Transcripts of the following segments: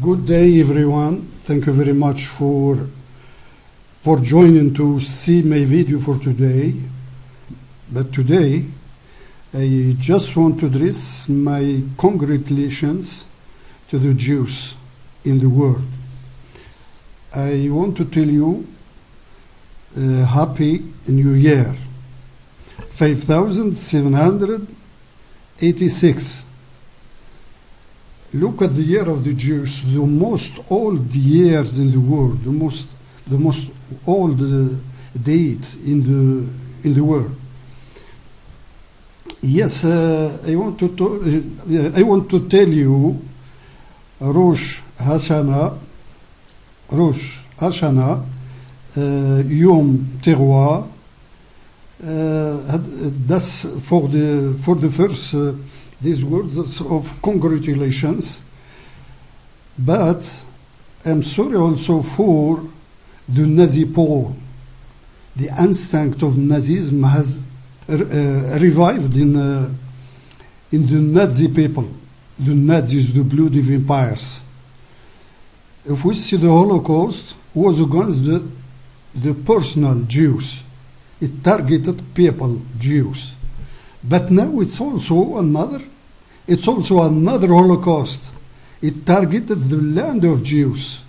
Good day, everyone. Thank you very much for joining to see my video for today. But today, I just want to address my congratulations to the Jews in the world. I want to tell you Happy New Year. 5786. Look at the year of the Jews, the most old years in the world, the most old date in the world. Yes, I want to tell you, Rosh Hashanah, Yom Teruah. That's for the first these words of congratulations, but I'm sorry also for the Nazi Paul. The instinct of Nazism has revived in the Nazi people, the Nazis, the bloody vampires. If we see the Holocaust was against the personal Jews, it targeted people, Jews. But now it's also another Holocaust. It targeted the land of Jews.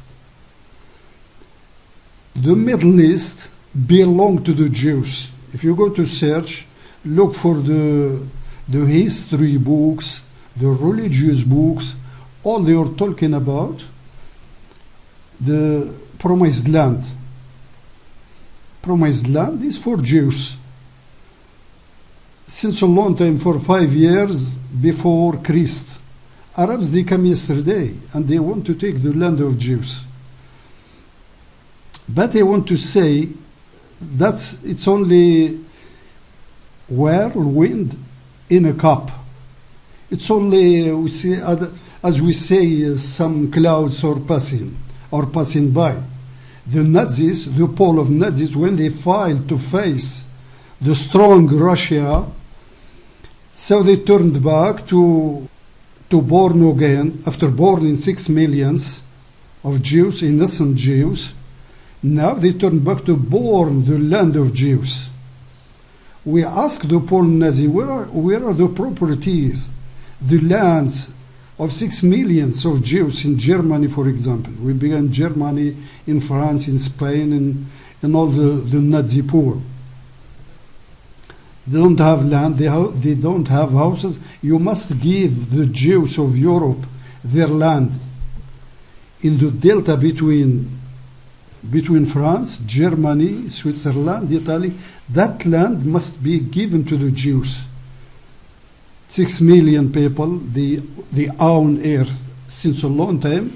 The Middle East belonged to the Jews. If you go to search, look for the history books, the religious books, all they are talking about the promised land. Promised land is for Jews. Since a long time, for 5 years before Christ, Arabs, they come yesterday and they want to take the land of Jews. But I want to say it's only whirlwind in a cup. It's only, as we say, some clouds are passing by. The Nazis, the pole of Nazis, when they filed to face the strong Russia, so they turned back to born again, after borning 6 million of Jews, innocent Jews. Now they turned back to born the land of Jews. We asked the Pole Nazi, where are the properties, the lands of 6 million of Jews in Germany, for example? We began Germany, in France, in Spain, and all the Nazi poor. They don't have land, they don't have houses. You must give the Jews of Europe their land in the delta between France, Germany, Switzerland, Italy. That land must be given to the Jews. 6 million people, they own earth. Since a long time,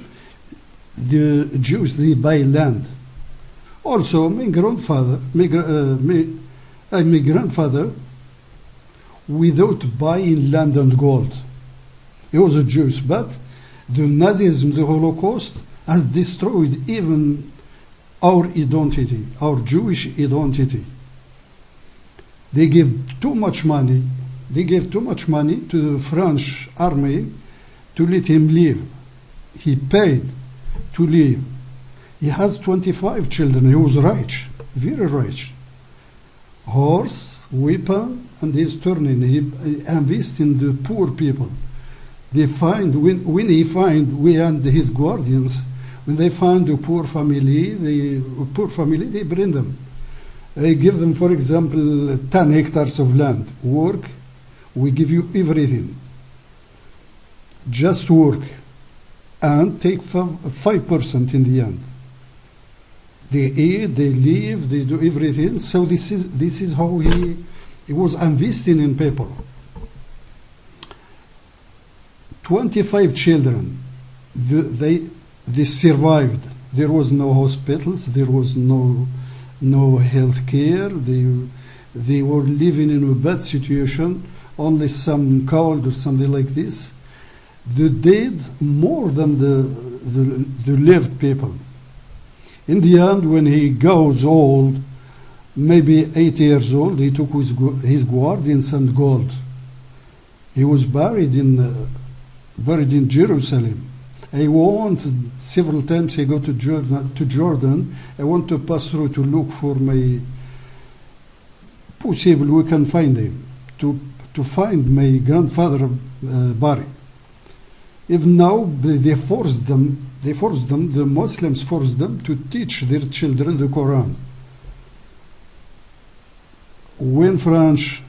the Jews, they buy land. Also, my grandfather, without buying land and gold. He was a Jew, but the Nazism, the Holocaust, has destroyed even our identity, our Jewish identity. They gave too much money. They gave too much money to the French army to let him live. He paid to live. He has 25 children. He was rich, very rich. Horse, weapon, and he's turning. He invests in the poor people. They find, when he find, we and his guardians, when they find a poor family, they bring them. They give them, for example, 10 hectares of land. Work, we give you everything. Just work. And take 5% in the end. They eat, they live, they do everything. So this is how he was investing in people. 25 children, they survived. There was no hospitals, there was no health care. They were living in a bad situation, only some cold or something like this. They did more than the lived people. In the end, when he goes old, maybe 8 years old, he took his guardians and gold. He was buried in Jerusalem. I want several times I go to Jordan. I want to pass through to look for my possible we can find him to find my grandfather body. Even now they forced them. The Muslims forced them to teach their children the Quran. When French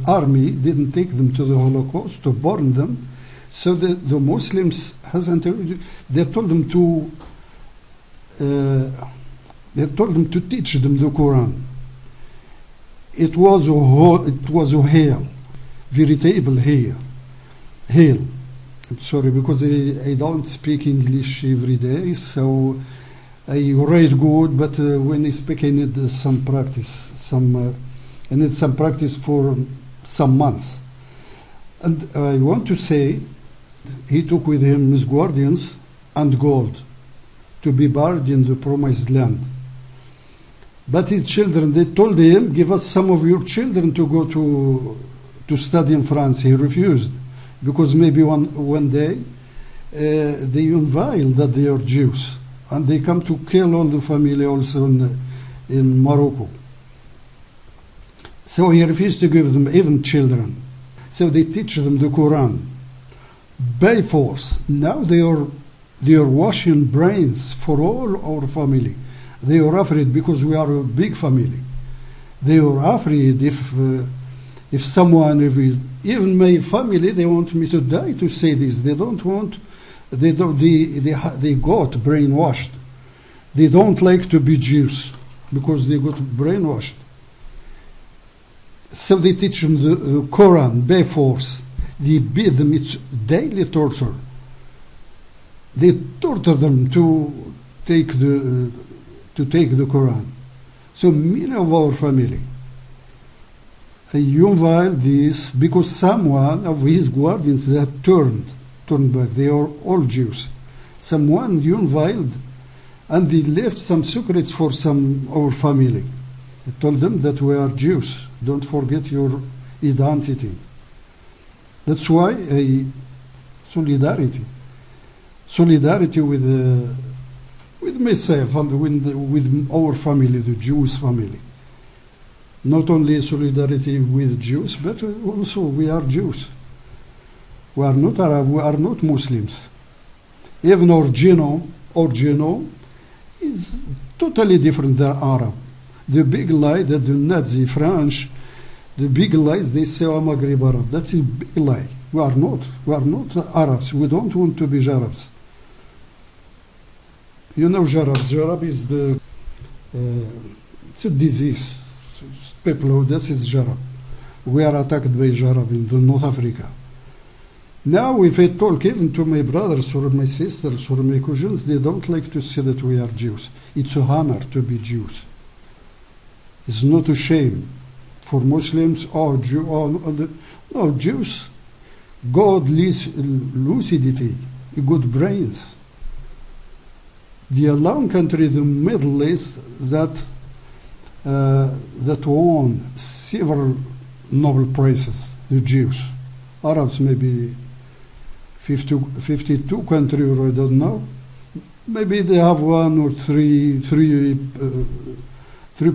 army didn't take them to the Holocaust to burn them, so the Muslims they told them to teach them the Quran. It was a hail, veritable hail. I'm sorry because I don't speak English every day, so I write good, but when I speak I need some practice. I need some practice for some months. And I want to say he took with him his guardians and gold to be buried in the promised land. But his children, they told him, give us some of your children to go to study in France. He refused because maybe one day they unveil that they are Jews and they come to kill all the family also in Morocco. So he refused to give them even children. So they teach them the Quran by force. Now they are washing brains for all our family. They are afraid because we are a big family. They are afraid if someone, even my family, they want me to die to say this. They don't want. They got brainwashed. They don't like to be Jews because they got brainwashed. So they teach them the Quran by force. They beat them. It's daily torture. They torture them to take the Quran. So many of our family, unveil this because someone of his guardians that turned back. They are all Jews. Someone unveiled, and they left some secrets for our family. He told them that we are Jews. Don't forget your identity. That's why solidarity with myself and with our family, the Jewish family. Not only solidarity with Jews, but also we are Jews. We are not Arab, we are not Muslims. Even our genome is totally different than Arab. The big lie that the Nazi French, the big lies they say are Maghreb Arab. That's a big lie. We are not Arabs. We don't want to be Arabs. You know Jarab is it's a disease. People who this is Jarab. We are attacked by Jarab in the North Africa. Now if I talk even to my brothers or my sisters or my cousins, they don't like to say that we are Jews. It's a honor to be Jews. It's not a shame for Muslims or Jews. God lucidity, good brains. The alone country, the Middle East, that won several Nobel Prizes, the Jews. Arabs maybe 52 countries, or I don't know. Maybe they have one or three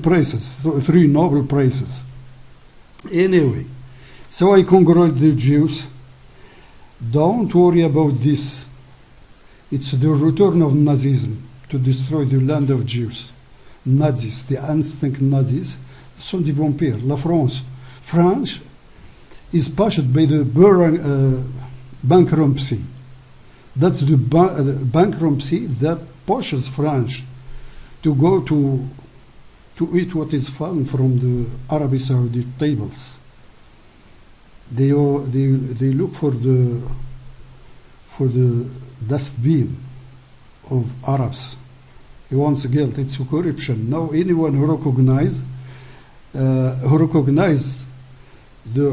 prizes, three Nobel Prizes. Anyway, so I congratulate the Jews. Don't worry about this. It's the return of Nazism to destroy the land of Jews. Nazis, the instinct Nazis, sont des vampires. La France is pushed by the bankruptcy. That's the bankruptcy that pushes France to go to eat what is fallen from the Arabic Saudi tables. They look for the dustbin of Arabs. He wants guilt. It's corruption. Now anyone who recognize the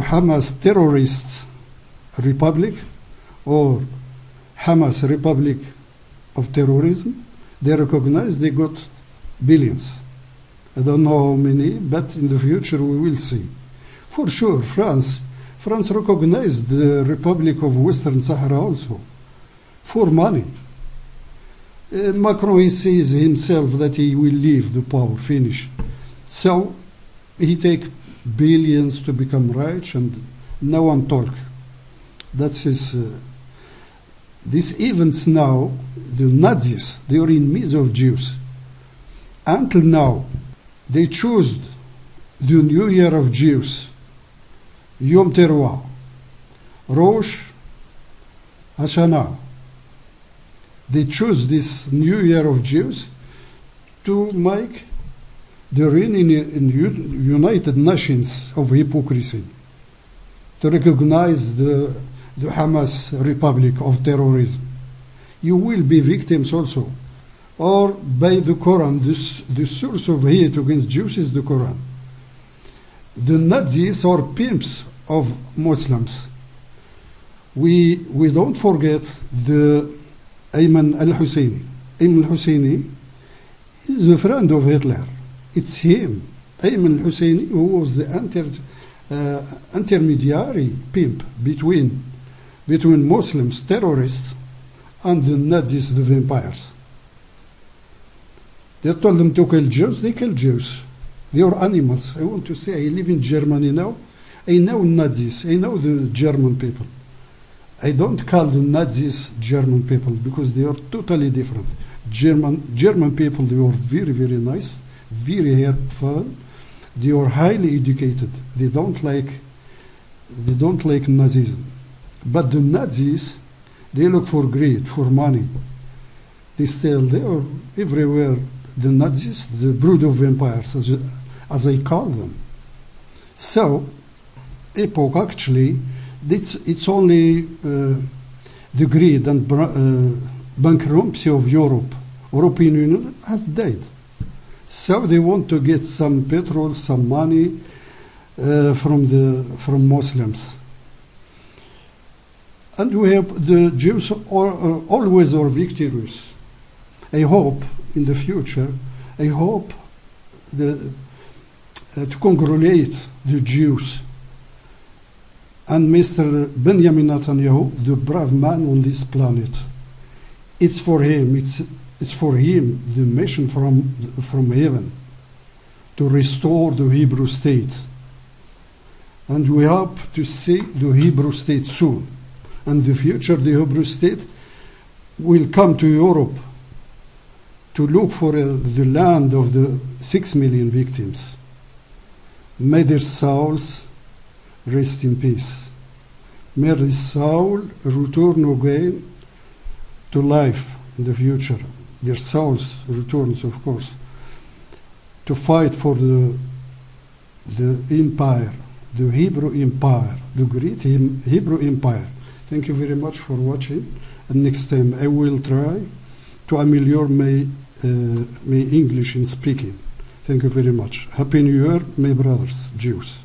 Hamas terrorist republic or Hamas Republic of terrorism, they recognize they got billions. I don't know how many, but in the future we will see. For sure, France France recognized the Republic of Western Sahara also for money. Macron, he sees himself that he will leave the power, finish. So he take billions to become rich, and no one talk. That's his. These events now, the Nazis, they are enemies of Jews. Until now, they chose the New Year of Jews, Yom Teruah, Rosh Hashanah. They chose this New Year of Jews to make the reign in United Nations of hypocrisy, to recognize the Hamas Republic of terrorism. You will be victims also. Or by the Quran, the source of hate against Jews is the Quran. The Nazis are pimps of Muslims. We don't forget the Ayman al-Husseini. Ayman al-Husseini is a friend of Hitler. It's him, Ayman al-Husseini, who was the intermediary pimp between Muslims, terrorists, and the Nazis, the vampires. They told them to kill Jews, they kill Jews. They are animals. I want to say, I live in Germany now. I know Nazis, I know the German people. I don't call the Nazis German people because they are totally different. German people, they are very, very nice, very helpful. They are highly educated. They don't like Nazism. But the Nazis, they look for greed, for money. They are everywhere. The Nazis, the brood of vampires, as I call them. So, epoch actually, it's only the greed and bankruptcy of Europe. European Union has died. So they want to get some petrol, some money from Muslims. And we have the Jews always are victorious. I hope in the future, I hope to congratulate the Jews and Mr. Benjamin Netanyahu, the brave man on this planet. It's for him. It's for him the mission from heaven to restore the Hebrew state. And we hope to see the Hebrew state soon. And in the future, the Hebrew state will come to Europe to look for the land of the 6 million victims. May their souls rest in peace. May their soul return again to life in the future. Their souls returns, of course, to fight for the empire, the Hebrew empire, the great Hebrew empire. Thank you very much for watching. And next time I will try to ameliorate my English in speaking. Thank you very much. Happy New Year, my brothers, Jews.